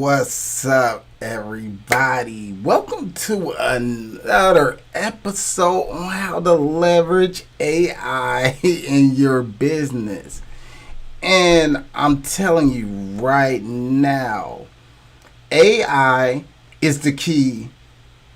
What's up, everybody? Welcome to another episode on how to leverage AI in your business. And I'm telling you right now, AI is the key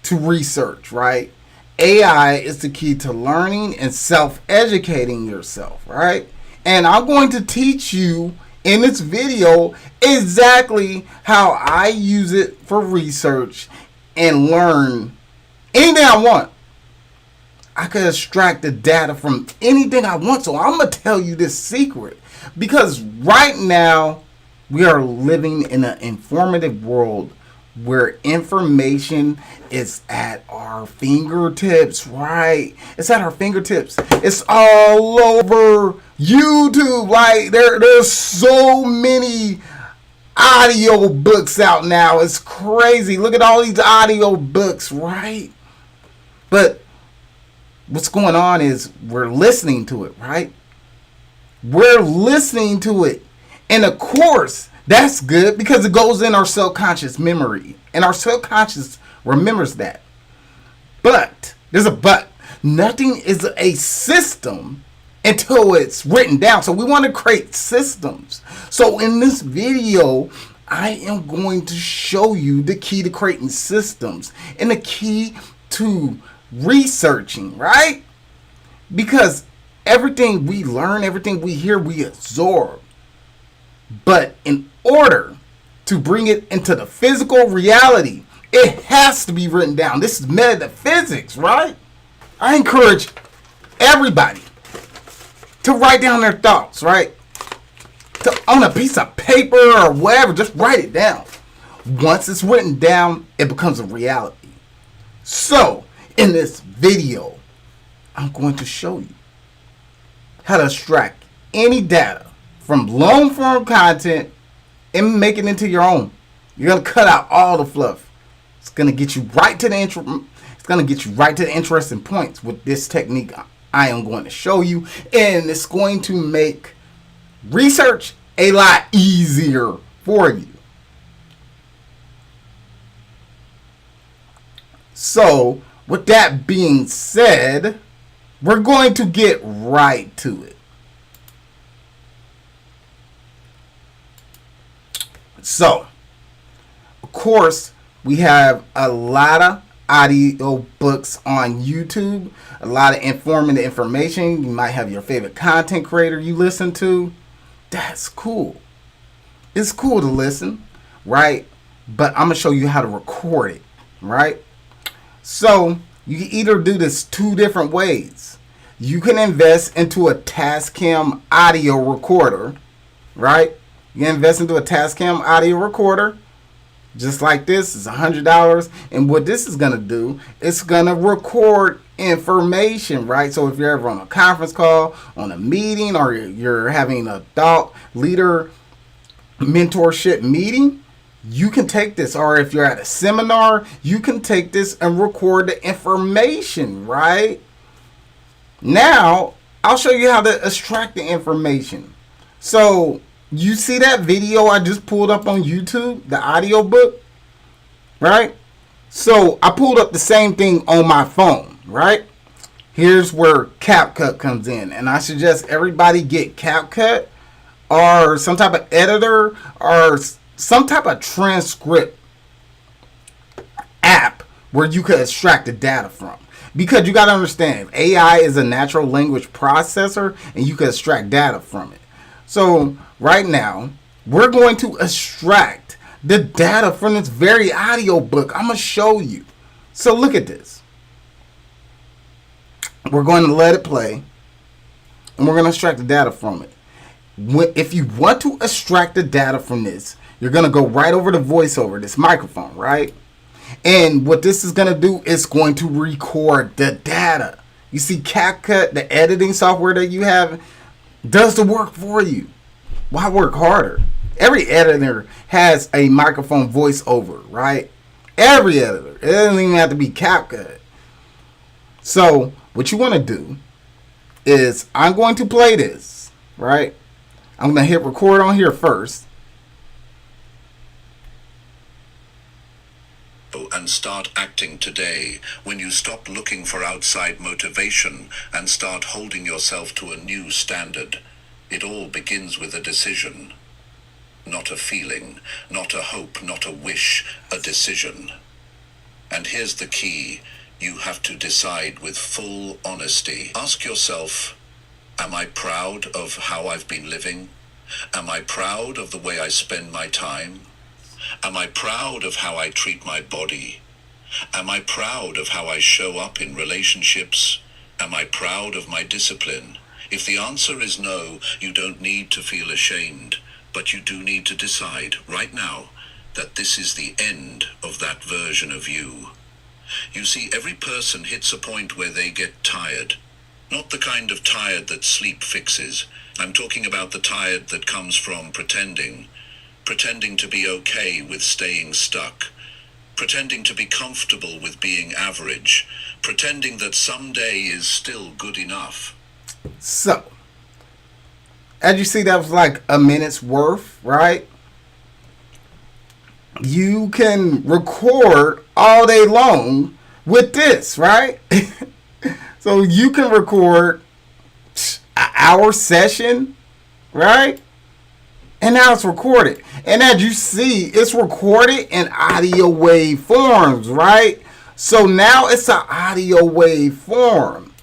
to research, right? AI is the key to learning and self-educating yourself, right? And I'm going to teach you in this video exactly how I use it for research and learn anything I want. I could extract the data from anything I want. So I'm going to tell you this secret because right now we are living in an informative world where information is at our fingertips, right? It's at our fingertips. It's all over YouTube. Like there's so many audiobooks out now. It's crazy. Look at all these audiobooks, right? But what's going on is we're listening to it, right? We're listening to it. And of course, that's good because it goes in our subconscious memory. And our subconscious remembers that. But, there's a but. Nothing is a system until it's written down. So we want to create systems. So in this video, I am going to show you the key to creating systems. And the key to researching, right? Because everything we learn, everything we hear, we absorb. But in order to bring it into the physical reality, it has to be written down. This is metaphysics, right? I encourage everybody to write down their thoughts, right? On a piece of paper or whatever, just write it down. Once it's written down, it becomes a reality. So, in this video, I'm going to show you how to extract any data from long form content and make it into your own. You're gonna cut out all the fluff. It's gonna get you right to the interesting points with this technique I am going to show you, and it's going to make research a lot easier for you. So, with that being said, we're going to get right to it. So, of course, we have a lot of audio books on YouTube, a lot of informative information. You might have your favorite content creator you listen to. That's cool. It's cool to listen, right? But I'm going to show you how to record it, right? So, you can either do this two different ways. You can invest into a Tascam audio recorder, right? You invest into a Tascam audio recorder, just like this. It's $100. And what this is going to do, it's going to record information, right? So if you're ever on a conference call, on a meeting, or you're having a thought leader mentorship meeting, you can take this. Or if you're at a seminar, you can take this and record the information, right? Now, I'll show you how to extract the information. So, you see that video I just pulled up on YouTube, the audiobook, right? So I pulled up the same thing on my phone, right? Here's where CapCut comes in. And I suggest everybody get CapCut or some type of editor or some type of transcript app where you could extract the data from. Because you got to understand, AI is a natural language processor and you can extract data from it. So right now, we're going to extract the data from this very audiobook. I'm going to show you. So look at this. We're going to let it play. And we're going to extract the data from it. If you want to extract the data from this, you're going to go right over the voiceover, this microphone, right? And what this is going to do is going to record the data. You see CapCut, the editing software that you have, does the work for you. Why work harder? Every editor has a microphone voiceover, right? Every editor. It doesn't even have to be CapCut. So, what you want to do is, I'm going to play this, right? I'm going to hit record on here first. and start acting today, when you stop looking for outside motivation and start holding yourself to a new standard. It all begins with a decision. Not a feeling, not a hope, not a wish, a decision. And here's the key. You have to decide with full honesty. Ask yourself, am I proud of how I've been living? Am I proud of the way I spend my time? Am I proud of how I treat my body? Am I proud of how I show up in relationships? Am I proud of my discipline? If the answer is no, you don't need to feel ashamed, but you do need to decide right now that this is the end of that version of you. You see, every person hits a point where they get tired. Not the kind of tired that sleep fixes. I'm talking about the tired that comes from pretending to be okay with staying stuck, pretending to be comfortable with being average, pretending that someday is still good enough. So, as you see, that was like a minute's worth, right? You can record all day long with this, right? So you can record an hour session, right? And now it's recorded. And as you see, it's recorded in audio wave forms, right? So now it's an audio wave form.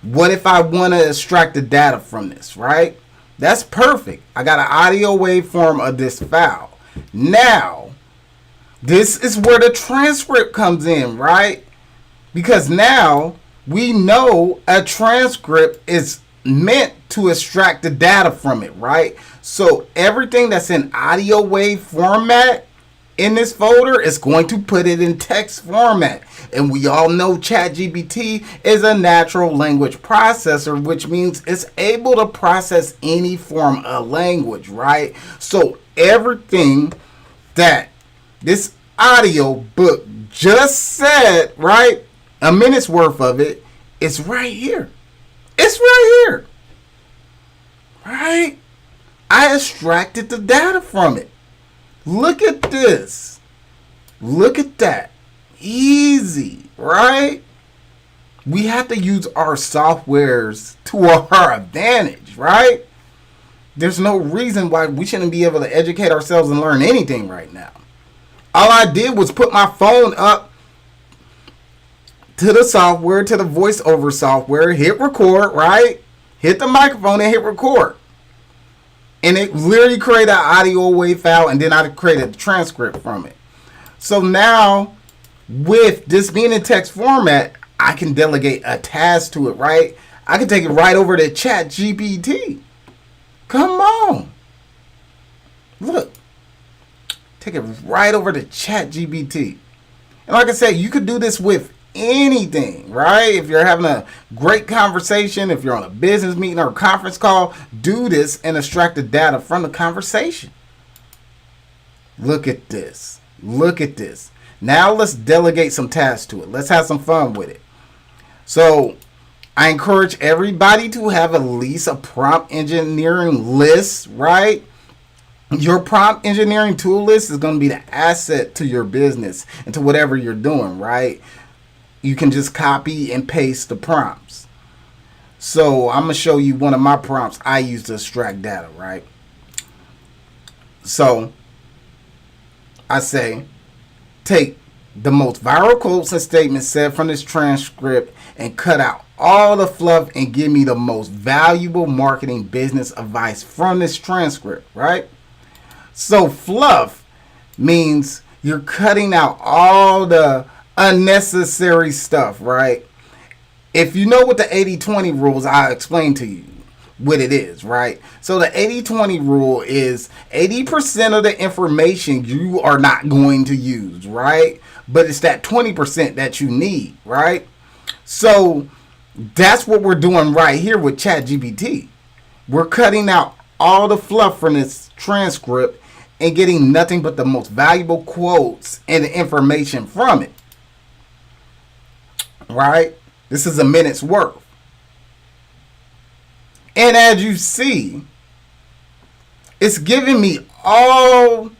What if I want to extract the data from this, right? That's perfect. I got an audio waveform of this file. Now, this is where the transcript comes in, right? Because now we know a transcript is meant to extract the data from it, right? So everything that's in audio wave format in this folder is going to put it in text format. And we all know ChatGPT is a natural language processor, which means it's able to process any form of language, right? So everything that this audio book just said, right, a minute's worth of it, it's right here. It's right here. Right? I extracted the data from it. Look at this. Look at that. Easy, right? We have to use our softwares to our advantage, right? There's no reason why we shouldn't be able to educate ourselves and learn anything right now. All I did was put my phone up to the software, to the voiceover software, hit record, right? Hit the microphone and hit record. And it literally created an audio wave file, and then I created a transcript from it. So now, with this being in text format, I can delegate a task to it, right? I can take it right over to ChatGPT. Come on. Look. Take it right over to ChatGPT. And like I said, you could do this with anything, right? If you're having a great conversation, if you're on a business meeting or a conference call, do this and extract the data from the conversation. Look at this. Look at this. Now let's delegate some tasks to it. Let's have some fun with it. So I encourage everybody to have at least a prompt engineering list, right? Your prompt engineering tool list is going to be the asset to your business and to whatever you're doing, right? You can just copy and paste the prompts. So I'm going to show you one of my prompts I use to extract data, right? So I say, take the most viral quotes and statements said from this transcript and cut out all the fluff and give me the most valuable marketing business advice from this transcript, right? So fluff means you're cutting out all the unnecessary stuff, right? If you know what the 80-20 rule is, I'll explain to you what it is, right? So the 80-20 rule is 80% of the information you are not going to use, right? But it's that 20% that you need, right? So that's what we're doing right here with ChatGPT. We're cutting out all the fluff from this transcript and getting nothing but the most valuable quotes and the information from it. Right? This is a minute's worth. And as you see, it's giving me all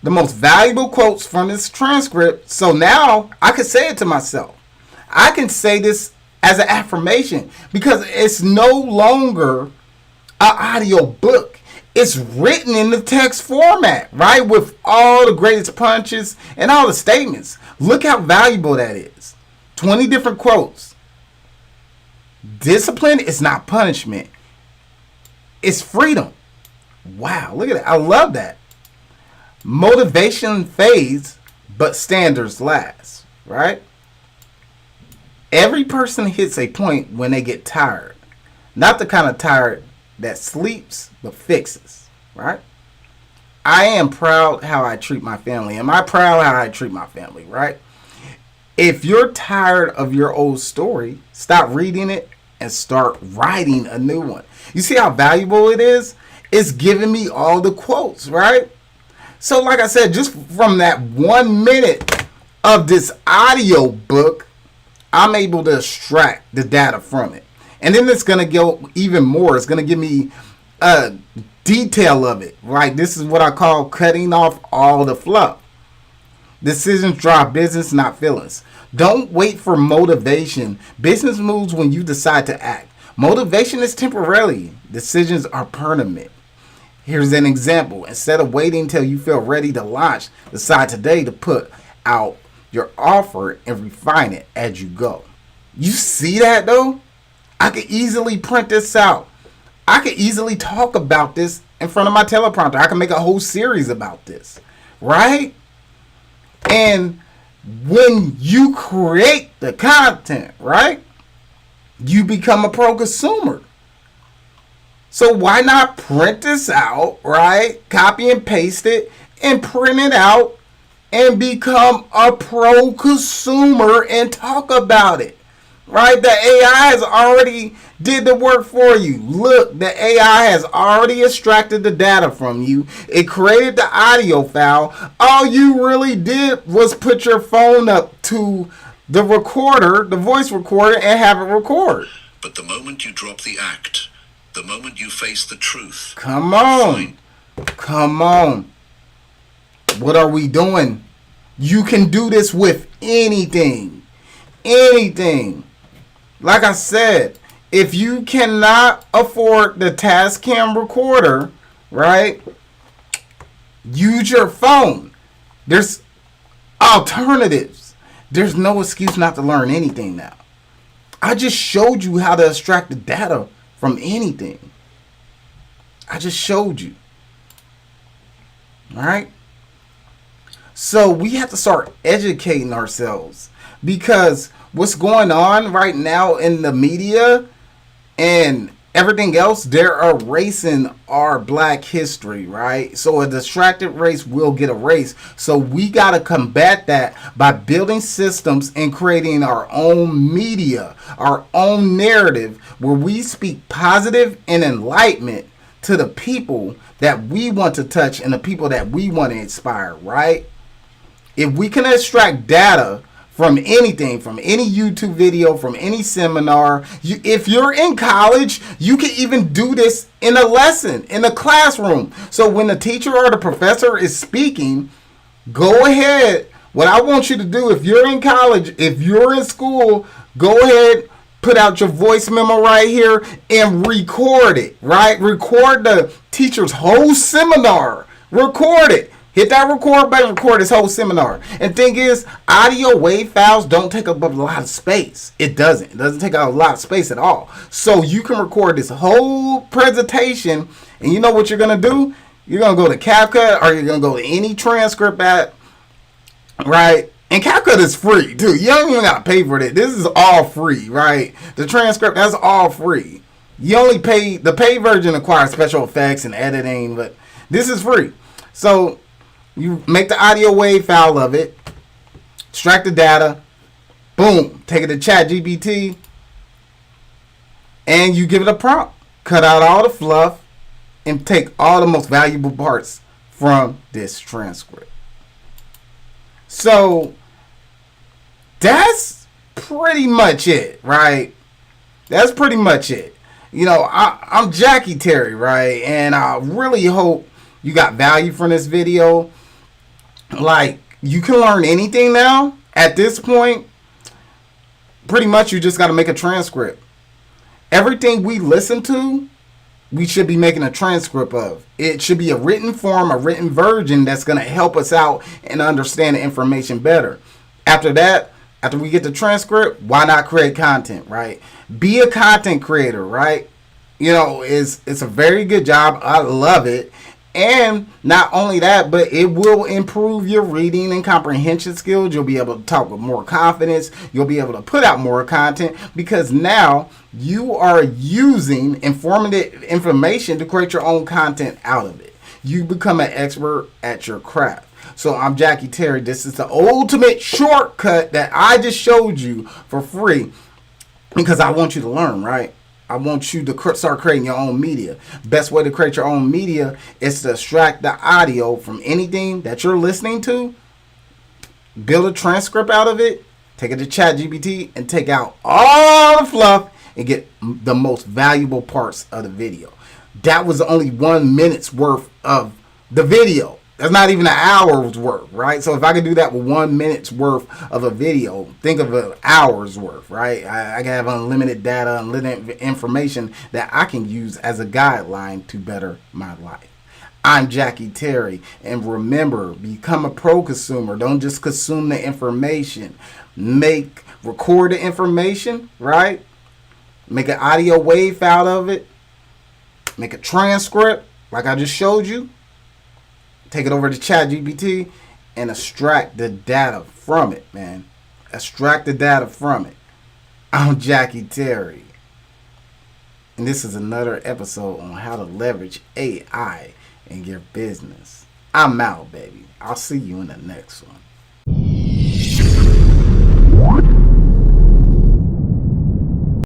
the most valuable quotes from this transcript. So now I can say it to myself. I can say this as an affirmation because it's no longer an audio book. It's written in the text format, right? With all the greatest punches and all the statements. Look how valuable that is. 20 different quotes. Discipline is not punishment. It's freedom. Wow, look at that. I love that. Motivation fades, but standards last, right? Every person hits a point when they get tired. Not the kind of tired that sleeps, but fixes, right? I am proud how I treat my family. Am I proud how I treat my family, right? If you're tired of your old story, stop reading it and start writing a new one. You see how valuable it is? It's giving me all the quotes, right? So like I said, just from that 1 minute of this audio book, I'm able to extract the data from it. And then it's going to go even more. It's going to give me a detail of it, right? This is what I call cutting off all the fluff. Decisions drive business, not feelings. Don't wait for motivation. Business moves when you decide to act. Motivation is temporary. Decisions are permanent. Here's an example. Instead of waiting until you feel ready to launch, decide today to put out your offer and refine it as you go. You see that though? I could easily print this out. I could easily talk about this in front of my teleprompter. I can make a whole series about this, right? And when you create the content, right, you become a pro consumer. So why not print this out, right? Copy and paste it and print it out and become a pro consumer and talk about it, right? The AI has already did the work for you. Look, the AI has already extracted the data from you. It created the audio file. All you really did was put your phone up to the recorder, the voice recorder, and have it record. But the moment you drop the act, the moment you face the truth. Come on. Come on. What are we doing? You can do this with anything. Anything. Like I said, if you cannot afford the Tascam recorder, right? Use your phone. There's alternatives. There's no excuse not to learn anything now. I just showed you how to extract the data from anything. I just showed you. All right? So we have to start educating ourselves because what's going on right now in the media and everything else, they're erasing our black history, right? So a distracted race will get erased. So we got to combat that by building systems and creating our own media, our own narrative where we speak positive and enlightenment to the people that we want to touch and the people that we want to inspire, right? If we can extract data from anything, from any YouTube video, from any seminar, if you're in college, you can even do this in a lesson, in a classroom. So when the teacher or the professor is speaking, go ahead. What I want you to do, if you're in college, if you're in school, go ahead, put out your voice memo right here and record it, right? Record the teacher's whole seminar. Record it. Hit that record button, record this whole seminar. And thing is, audio wave files don't take up a lot of space. It doesn't. It doesn't take up a lot of space at all. So you can record this whole presentation, and you know what you're going to do? You're going to go to CapCut, or you're going to go to any transcript app, right? And CapCut is free, too. You don't even got to pay for it. This is all free, right? The transcript, that's all free. You only pay, the paid version requires special effects and editing, but this is free. So you make the audio wave file of it, extract the data, boom, take it to ChatGPT, and you give it a prompt. Cut out all the fluff and take all the most valuable parts from this transcript. So that's pretty much it, right? That's pretty much it. You know, I'm Jackie Terry, right? And I really hope you got value from this video. Like, you can learn anything now. At this point, pretty much you just got to make a transcript. Everything we listen to, we should be making a transcript of. It should be a written form, a written version that's going to help us out and understand the information better. After that, after we get the transcript, why not create content, right? Be a content creator, right? You know, it's a very good job. I love it. And not only that, but it will improve your reading and comprehension skills. You'll be able to talk with more confidence. You'll be able to put out more content because now you are using informative information to create your own content out of it. You become an expert at your craft. So I'm Jackie Terry. This is the ultimate shortcut that I just showed you for free because I want you to learn, right? I want you to start creating your own media. Best way to create your own media is to extract the audio from anything that you're listening to, build a transcript out of it, take it to ChatGPT, and take out all the fluff and get the most valuable parts of the video. That was only 1 minute's worth of the video. That's not even an hour's worth, right? So if I could do that with 1 minute's worth of a video, think of an hour's worth, right? I can have unlimited data, unlimited information that I can use as a guideline to better my life. I'm Jackie Terry, and remember, become a pro consumer. Don't just consume the information. Record the information, right? Make an audio wave out of it. Make a transcript, like I just showed you. Take it over to ChatGPT and extract the data from it, man. Extract the data from it. I'm Jackie Terry. And this is another episode on how to leverage AI in your business. I'm out, baby. I'll see you in the next one.